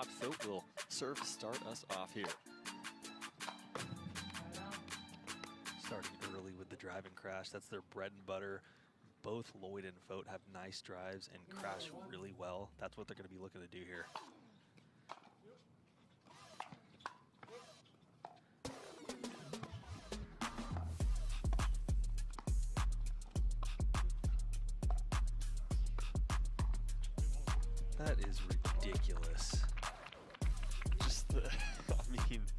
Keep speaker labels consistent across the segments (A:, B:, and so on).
A: Todd Foat will serve to start us off here.
B: Starting early with the drive and crash, that's their bread and butter. Both Loyd and Foat have nice drives and crash really well. That's what they're going to be looking to do here. That is ridiculous. Just the,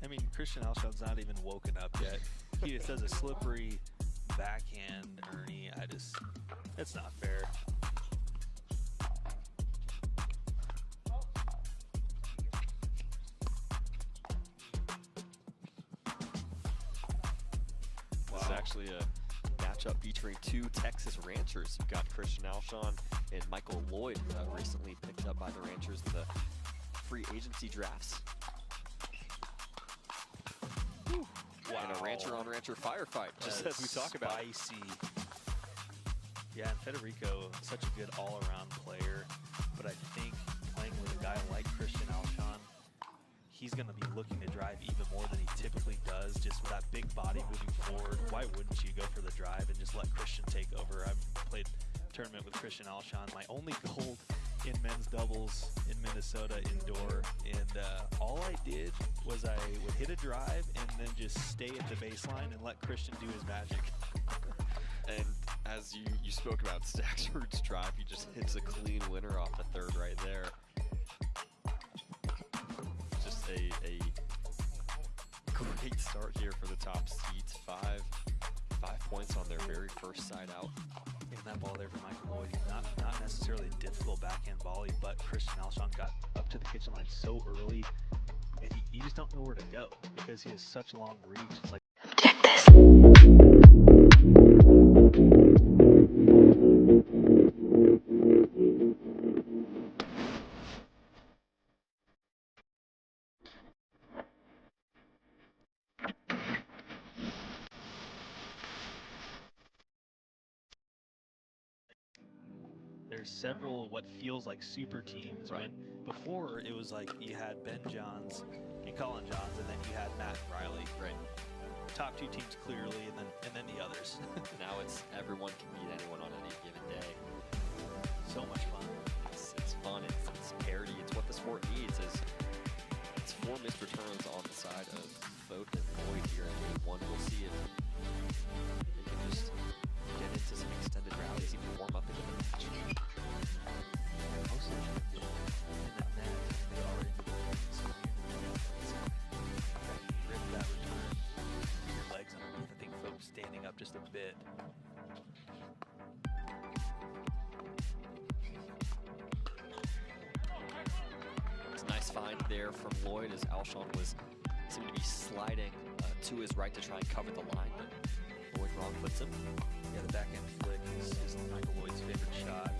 B: I mean, Christian Alshon's not even woken up yet. He just does a slippery backhand, Ernie. It's not fair.
A: This is actually a matchup featuring two Texas ranchers. You've got Christian Alshon and Michael Loyd, recently picked up by the Ranchers in the free agency drafts.
B: Wow.
A: And a rancher-on-rancher firefight, just as we talk about.
B: Spicy. Yeah, and Federico, such a good all-around player, but I think playing with a guy like Christian Alshon, he's going to be looking to drive even more than he typically does, just with that big body moving forward. Why wouldn't you go for the drive and just let Christian take over? I've played a tournament with Christian Alshon. My only gold in men's doubles in Minnesota indoor, and all I did was I would hit a drive and then just stay at the baseline and let Christian do his magic.
A: And as you spoke about Staksrud's drive, he just hits a clean winner off the third right there. Just a great start here for the top seeds. Five points on their very first side out.
B: And that ball there for Michael Loyd, not necessarily a difficult backhand volley, but Christian Alshon got up to the kitchen line so early, and you just don't know where to go because he has such long reach. It's like,
C: check this.
B: there's several what feels like super teams.
A: Right.
B: When before it was like you had Ben Johns and Colin Johns, and then you had Matt and Riley.
A: Right.
B: Top two teams clearly, and then the others.
A: Now it's everyone can beat anyone on any given day.
B: So much fun.
A: It's fun. It's parity. It's what the sport needs. It's 4 missed returns on the side of Foat and Loyd here in game 1. We'll see if they can just get into some extended rallies, even warm up into the match.
B: Most of them did. And then they are in the rip that return. Get your legs underneath. I think folks standing up just a bit.
A: It's a nice find there from Loyd as Alshon seemed to be sliding to his right to try and cover the line, but Loyd wrong puts him.
B: Yeah, the backhand flick is Michael Loyd's favorite shot.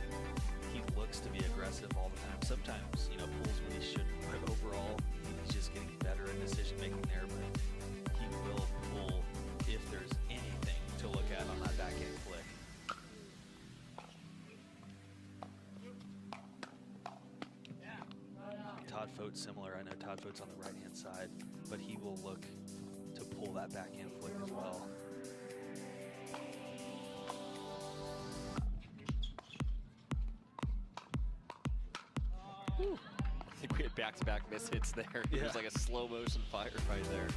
B: He looks to be aggressive all the time. Sometimes, pulls when he shouldn't, but overall, he's just getting better at decision making there. But he will pull if there's anything to look at on that backhand flick. Todd Foat's similar. I know Todd Foat's on the right-hand side, but he will look to pull that backhand flick as well.
A: I think we had back-to-back miss hits there.
B: Yeah.
A: It was like a slow motion firefight there.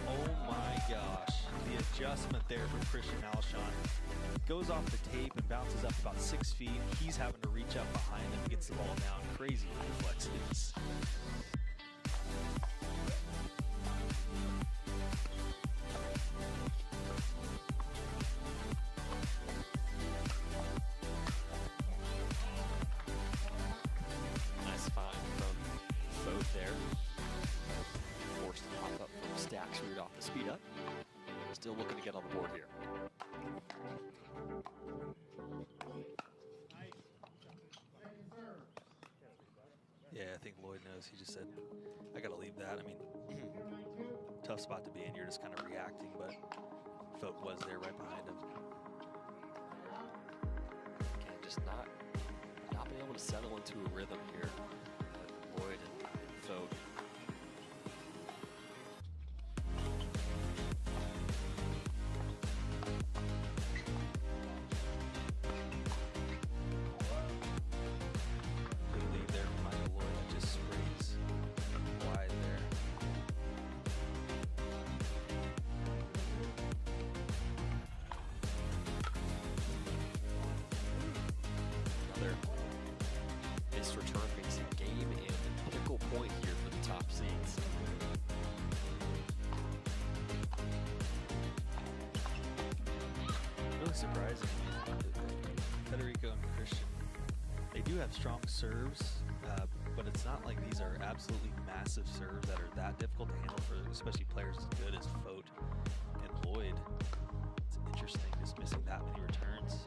B: Oh my gosh, the adjustment there from Christian Alshon. Goes off the tape and bounces up about 6 feet. He's having to reach up behind him, gets the ball down. Crazy reflexes.
A: Nice find from Foat there. Forced to pop up from Staksrud off the speed up. Still looking to get on the board here.
B: Yeah, I think Loyd knows. He just said, I got to leave that. I mean, tough spot to be in. You're just kind of reacting, but Foat was there right behind him.
A: Again, just not being able to settle into a rhythm here. Loyd and Foat. This return makes a game and pickle point here for the top seeds.
B: Really surprising. Federico and Christian, they do have strong serves, but it's not like these are absolutely massive serves that are that difficult to handle for especially players as good as Foat and Loyd. It's interesting just missing that many returns.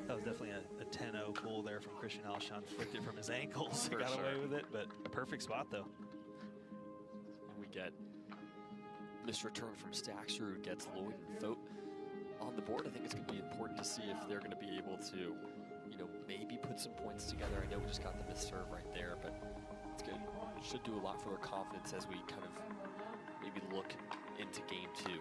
B: That was definitely a 10-0 pull there from Christian Alshon. Flicked it from his ankles. Got away with it, but perfect spot though.
A: And we get this return from Staksrud, gets Loyd and Foat on the board. I think it's going to be important to see if they're going to be able to, you know, maybe put some points together. I know we just got the missed serve right there, but it's good. It should do a lot for their confidence as we kind of maybe look into game 2.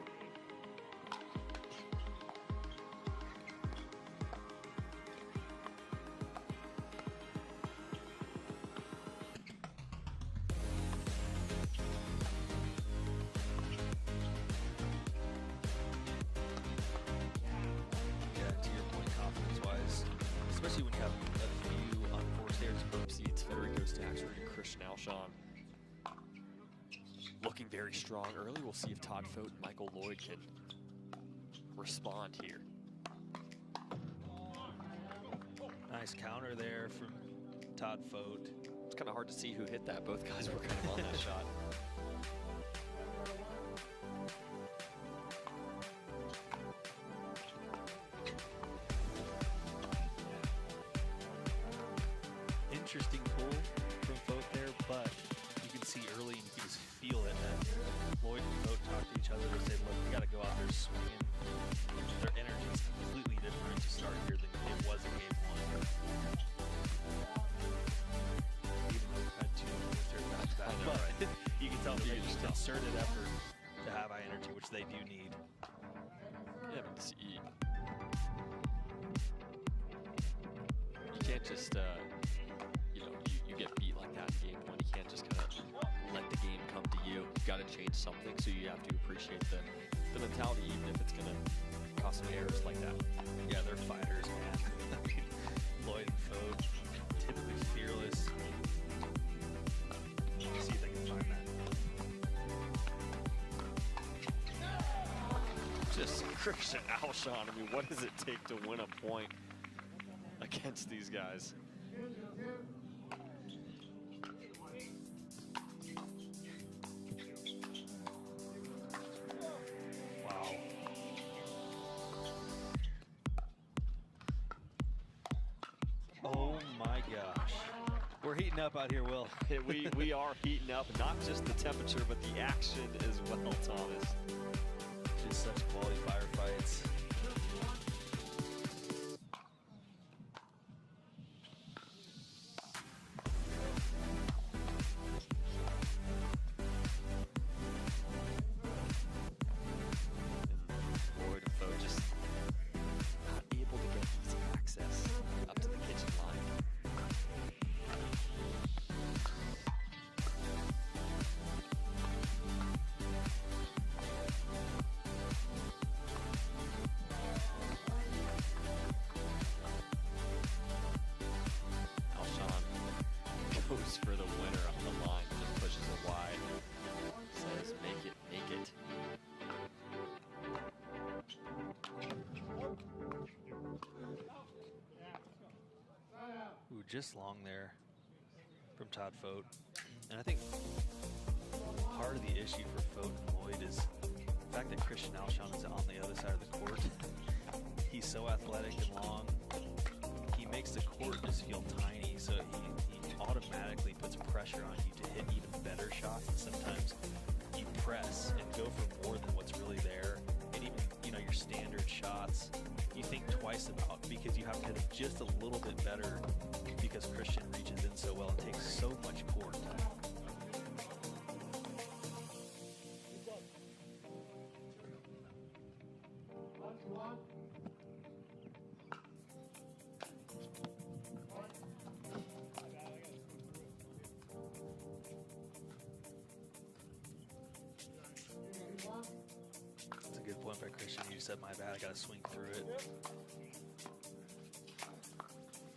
B: Especially when you have a few unforced errors.
A: Group seeds, Federico, Staksrud, and Christian Alshon looking very strong early. We'll see if Todd Foat and Michael Loyd can respond here.
B: Nice counter there from Todd Foat.
A: It's kind of hard to see who hit that. Both guys were kind of on that shot.
B: Interesting pull from Foat there, but you can see early and you can just feel it that Loyd and Foat talk to each other. They say, look, we got to go out there swinging. Their energy is completely different to start here than it was in game 1. Even though we've had 2 third back-to-back, but you can tell that they just concerted effort to have high energy, which they do need.
A: Yeah, but you can't just you get beat like that in game 1. You can't just kind of let the game come to you. You've got to change something, so you have to appreciate the mentality, even if it's going to cause some errors like that.
B: Yeah, they're fighters, man. I mean, Loyd and Foat, typically fearless. Let's see if they can find that.
A: Just Christian Alshon. I mean, what does it take to win a point against these guys?
B: Wow. Oh my gosh. We're heating up out here, Will.
A: we are heating up, not just the temperature, but the action as well, Thomas.
B: Just such quality firefights.
A: Goes for the winner up the line, just pushes it wide. Says, make it, make it.
B: Ooh, just long there from Todd Foat. And I think part of the issue for Foat and Loyd is the fact that Christian Alshon is on the other side of the court. He's so athletic and long. pressure on you to hit even better shots. And sometimes you press and go for more than what's really there. And even, you know, your standard shots, you think twice about because you have to hit them just a little bit better because Christian reaches in so well and takes so much court. That's a good point by Christian. You said, my bad, I got to swing through it.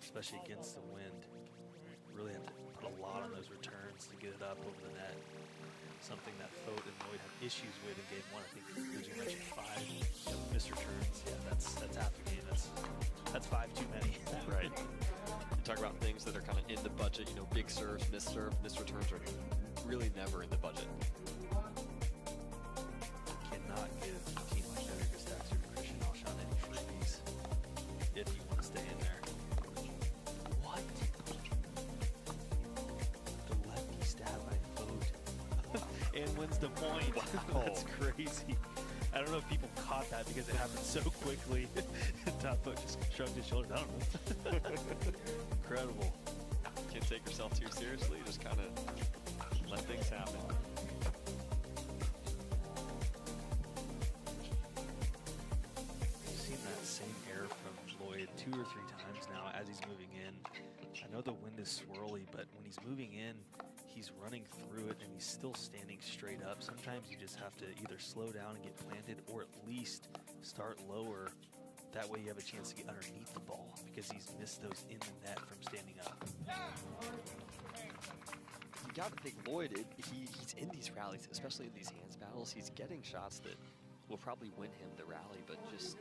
B: Especially against the wind. Really have to put a lot on those returns to get it up over the net. Something that Fote and Loyd have issues with in game one. I think you mentioned 5 missed returns. Yeah, that's half a game. That's 5 too many.
A: Right. You talk about things that are kind of in the budget, you know, big serves, missed returns are really never in the budget.
B: Cannot give a team like Staksrud and Christian Alshon any freebies if you want to stay in there. What? The lefty stab by Fote and wins the point.
A: Wow.
B: That's crazy. I don't know if people caught that because it happened so quickly. Top Fote just shrugged his shoulders. I don't know. Incredible.
A: Can't take yourself too seriously. Just kind of let things happen.
B: I've seen that same error from Loyd 2 or 3 times now as he's moving in. I know the wind is swirly, but when he's moving in, he's running through it and he's still standing straight up. Sometimes you just have to either slow down and get planted or at least start lower. That way you have a chance to get underneath the ball because he's missed those in the net from standing up.
A: You got to think Loyd, he's in these rallies, especially in these hands battles. He's getting shots that will probably win him the rally, but just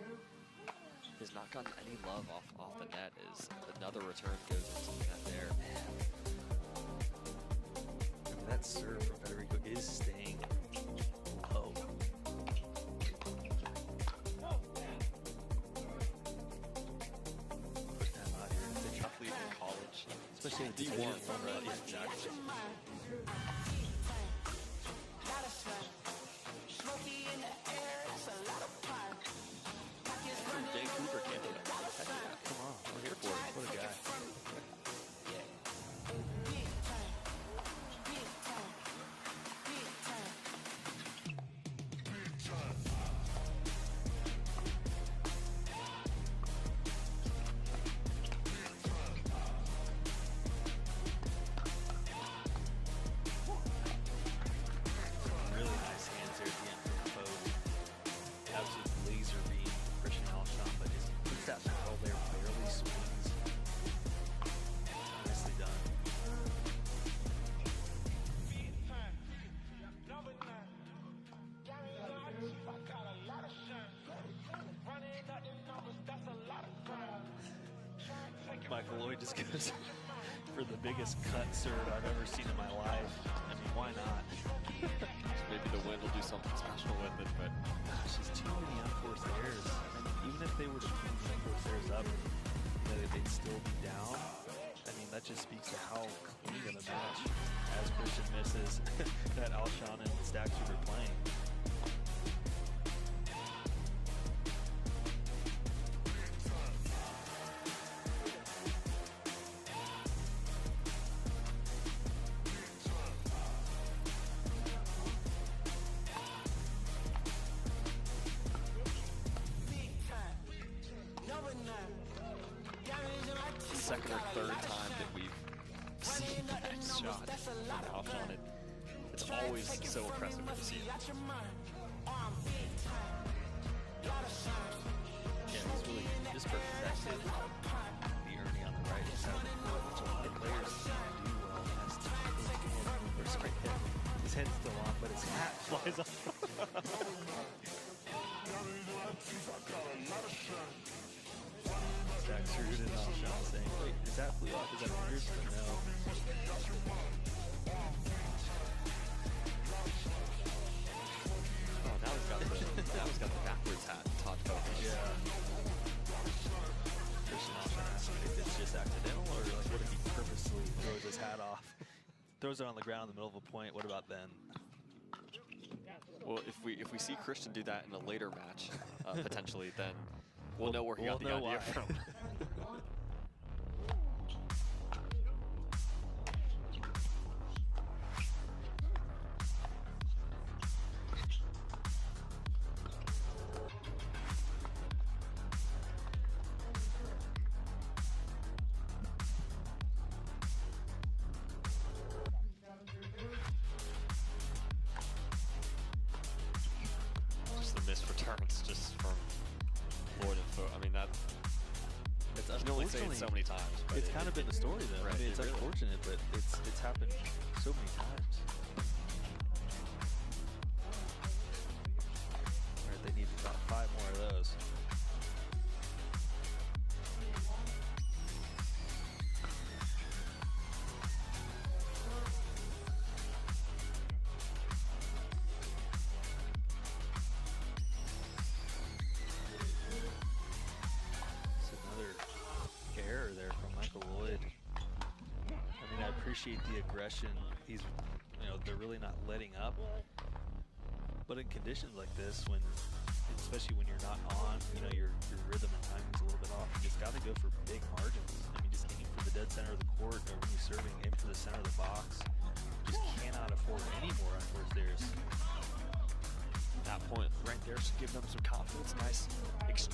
A: has not gotten any love off the net as another return goes into the net there.
B: I mean, that serve from Federico is staying low. First time out here.
A: It's a tough lead in college,
B: Especially in
A: D1.
B: right? Yeah, exactly.
A: Vancouver, Canada.
B: Come on, we're here for it. What a guy. Really nice hands there at the end from Fote. Absolute laser beam Christian Alshon, but just puts that paddle there, barely swings. Nicely done. Michael Loyd just goes for the biggest cut serve I've ever seen in my life. I mean, why not?
A: Maybe the wind will do something special with it, but
B: Gosh, there's too many unforced errors. I mean, even if they were to clean the unforced errors up, they'd still be down. I mean, that just speaks to how clean of a match as Christian misses that Alshon and Staksrud are playing.
A: second or third time that we've seen that shot from Alshon. It's always so impressive to see it.
B: Yeah, he's really just perfected the Ernie on the right side of the court, which a lot of players do well as to straight hit. His head's still on, but his hat flies off. Staksrud and Alshon saying, wait, is that flew off? Is that yours? No.
A: Oh, now he's got the backwards hat. Todd Focus.
B: Yeah. Christian Alshon asking if it's just accidental or like what if he purposely throws his hat off? throws it on the ground in the middle of a point, what about then?
A: Well, if we see Christian do that in a later match, potentially, then we'll know where he got the idea from. Missed returns just from Loyd and Foot. I mean, I can only say it so many times. But
B: it's kind of been the story, though.
A: Right,
B: I mean, it's
A: really
B: unfortunate, but it's happened so many times. All right, they need about 5 more of those. Appreciate the aggression. He's, they're really not letting up. But in conditions like this, especially when you're not on, your rhythm and timing's a little bit off. You just got to go for big margins. I mean, just aim for the dead center of the court, or when you're serving, aim for the center of the box. Just cannot afford any more unforced errors.
A: That point right there should give them some confidence. Nice. With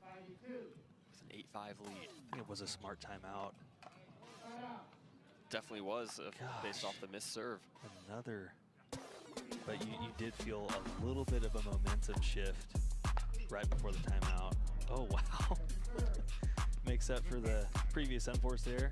A: an 8-5 lead.
B: I think it was a smart timeout.
A: Definitely was based off the missed serve.
B: Another, but you did feel a little bit of a momentum shift right before the timeout. Oh, wow. Makes up for the previous unforced error.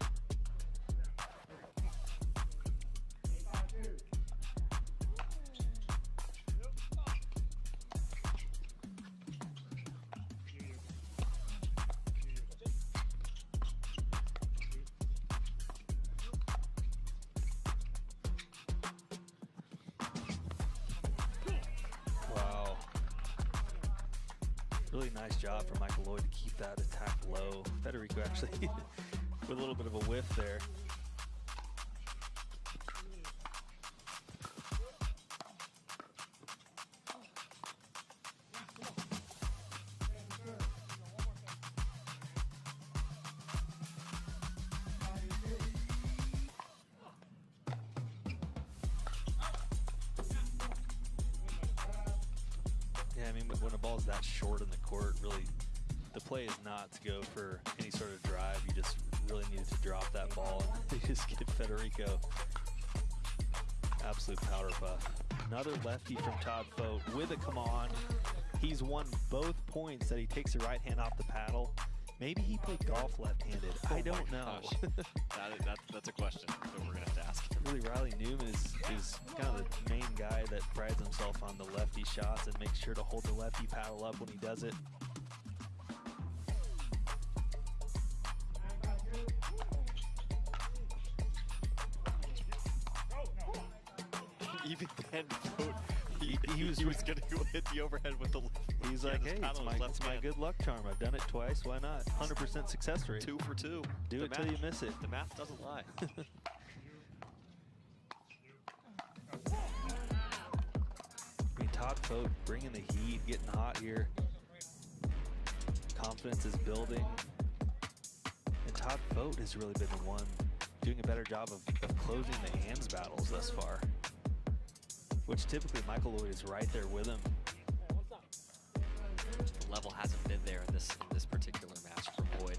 B: Really nice job from Michael Loyd to keep that attack low. Federico actually with a little bit of a whiff there. Yeah, I mean, when a ball's that short in the court, really, the play is not to go for any sort of drive. You just really needed to drop that ball and just give Federico absolute powder puff. Another lefty from Todd Fote with a come on. He's won both points that he takes the right hand off the paddle. Maybe he played golf left-handed. I don't know.
A: That's a question that we're going to have to ask.
B: Really, Riley Newman is kind of the main guy that prides himself on the lefty shots and makes sure to hold the lefty paddle up when he does it.
A: Even then, he was going to go hit the overhead with the left.
B: He's like, hey, it's my good luck charm. I've done it twice. Why not? 100% success rate.
A: 2 for 2.
B: Do it till you miss it.
A: The math doesn't lie.
B: I mean, Todd Fote bringing the heat, getting hot here. Confidence is building. And Todd Fote has really been the one doing a better job of closing the hands battles thus far, which typically Michael Loyd is right there with him.
A: The level hasn't been there in this particular match for Loyd.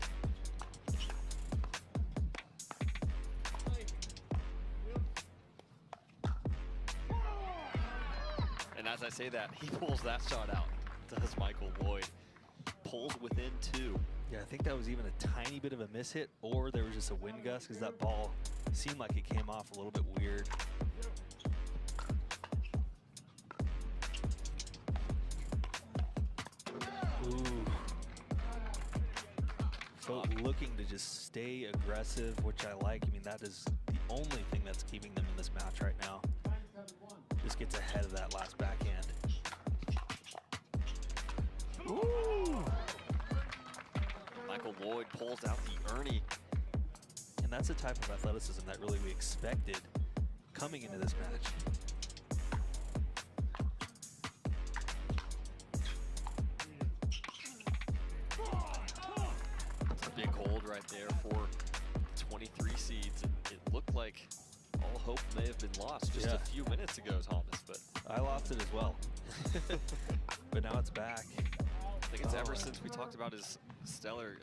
A: And as I say that, he pulls that shot out. Does Michael Loyd. Pulls within 2.
B: Yeah, I think that was even a tiny bit of a miss hit, or there was just a wind gust because that ball seemed like it came off a little bit weird. Ooh. Fote looking to just stay aggressive, which I like. I mean, that is the only thing that's keeping them in this match right now. Just gets ahead of that last backhand. Ooh.
A: Michael Loyd pulls out the Ernie.
B: And that's the type of athleticism that really we expected coming into this match.
A: It's a big hold right there for 23 seeds. It looked like all hope may have been lost just a few minutes ago, Thomas, but
B: I lost it as well. But now it's back.
A: I think it's ever since we talked about his stellar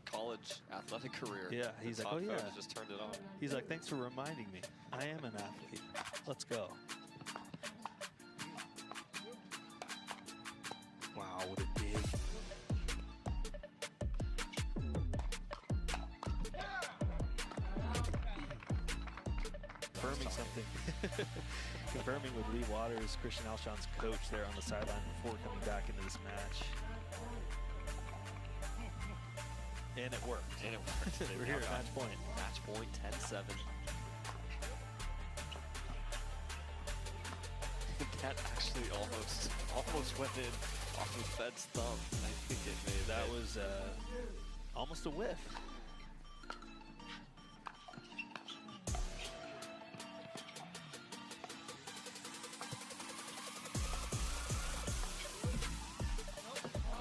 A: college athletic career.
B: Yeah, he's like,
A: Todd
B: oh yeah.
A: Foden just turned it on.
B: He's like, thanks for reminding me. I am an athlete. Let's go. Wow, what a dig. Confirming something. Confirming with Lee Waters, Christian Alshon's coach there on the sideline before coming back into this match. And it worked.
A: And it worked.
B: We're here at match point.
A: Match point, 10-7. That actually almost went in off of Fed's thumb. I think it may have
B: That
A: been.
B: was almost a whiff.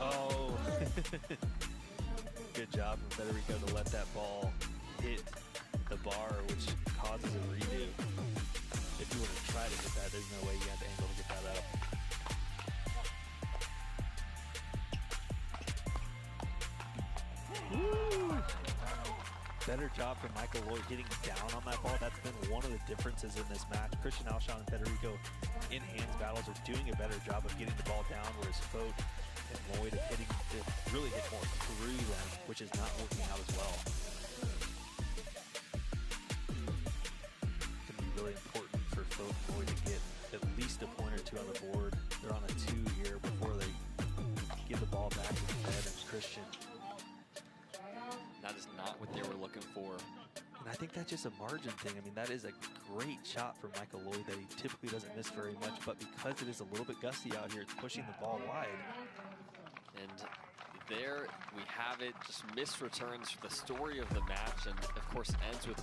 B: Oh. Good job from Federico to let that ball hit the bar, which causes a redo. If you were to try to hit that, there's no way you had the angle to get that up. Woo! Better job from Michael Loyd hitting down on that ball. That's been one of the differences in this match. Christian Alshon and Federico in hands battles are doing a better job of getting the ball down, whereas Fote and Loyd are hitting to really hit more through them, which is not working out as well. It's going to be really important for Fote and Loyd to get at least a point or two on the board. They're on a 2 here before they give the ball back to Fed and Christian.
A: That is not what they were looking for.
B: And I think that's just a margin thing. I mean, that is a great shot from Michael Loyd that he typically doesn't miss very much, but because it is a little bit gusty out here, it's pushing the ball wide.
A: And there we have it, just missed returns for the story of the match, and of course ends with